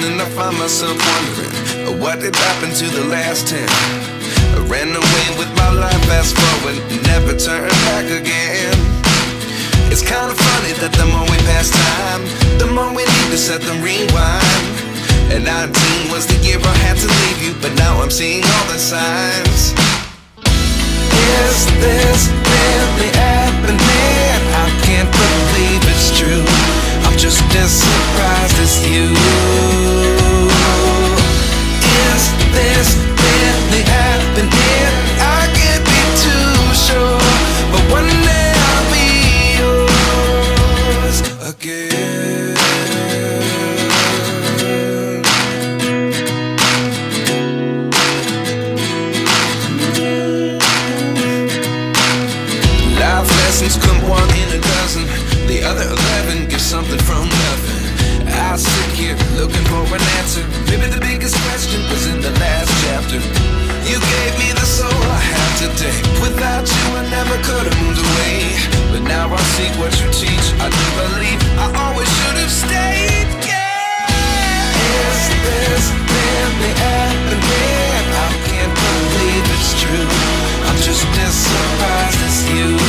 and I find myself wondering, what did happen to the last 10? I ran away with my life, fast forward, never turn back again. It's kind of funny that the more we pass time, the more we need to set them rewind. And 19 was the year I had to leave you, but now I'm seeing all the signs. Is this really happening? I can't believe it's true. I'm just as surprised as you. Is this really happening? I can't be too sure, but one day I'll be yours again. Life lessons come one in a dozen, the other 11 give something from nothing. I sit here looking for an answer. Maybe the biggest question was in the last chapter. You gave me the soul I have today. Without you I never could have moved away, but now I see what you teach. I do believe I always should have stayed. Yeah. Is this really happening? I can't believe it's true. I'm just as surprised as you.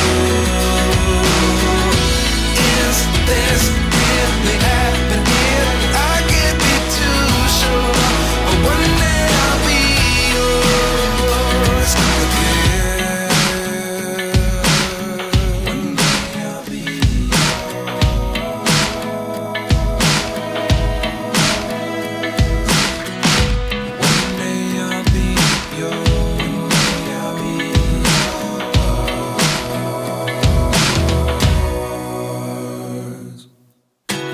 Is this really happening? I can't be too sure, but one day I'll be yours again. One day I'll be yours. One day I'll be yours. I'll be yours.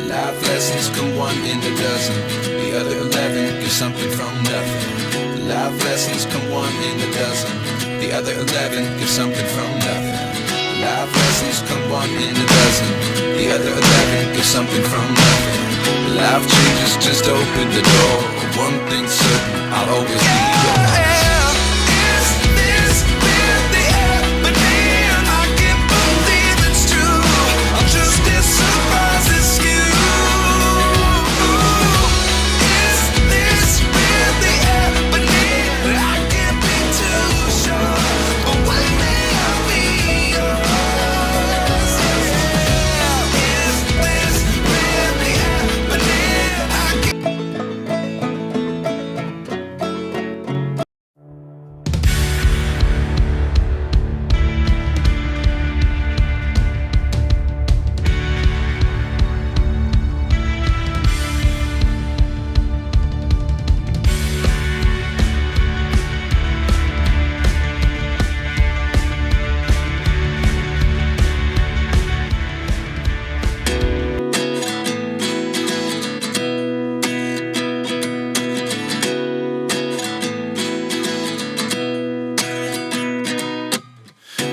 Life lessons come one in a dozen, the other 11 give something from nothing. Life lessons come one in a dozen, the other 11 give something from nothing. Life lessons come one in a dozen, the other 11 give something from nothing. Life changes just open the door. One thing's certain, I'll always be yours. Is this really happening? I can't believe it's true. I'm just as surprised as you. Is this really happening? I can't be too sure, but one day I'll be yours. Is this really happening? I can't.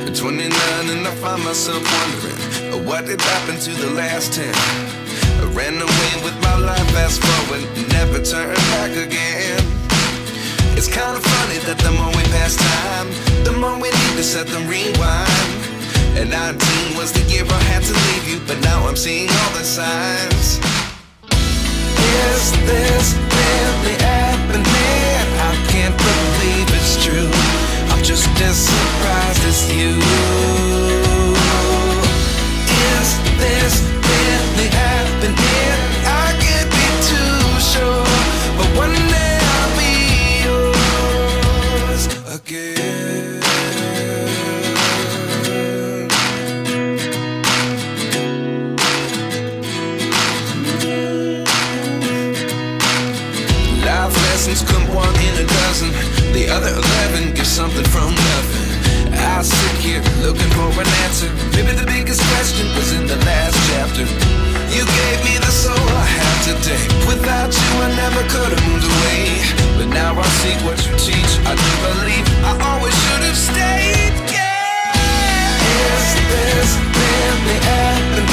At 29 and I find myself wondering, what did happen to the last 10? I ran away with my life, fast forward, never turn back again. It's kind of funny that the more we pass time, the more we need to set them rewind. And 19 was the year I had to leave you, but now I'm seeing all the signs. Is this really happening? I can't believe it's true. I'm just as surprised as you. Is this really happening? I can't be too sure, but one day I'll be yours again. Life lessons come one in a dozen, the other 11 give something from nothing. I sit here looking for an answer. Maybe the biggest question was in the last chapter. You gave me the soul I have today. Without you I never could have moved away, but now I see what you teach. I do believe I always should have stayed. Yeah. Is this really happening?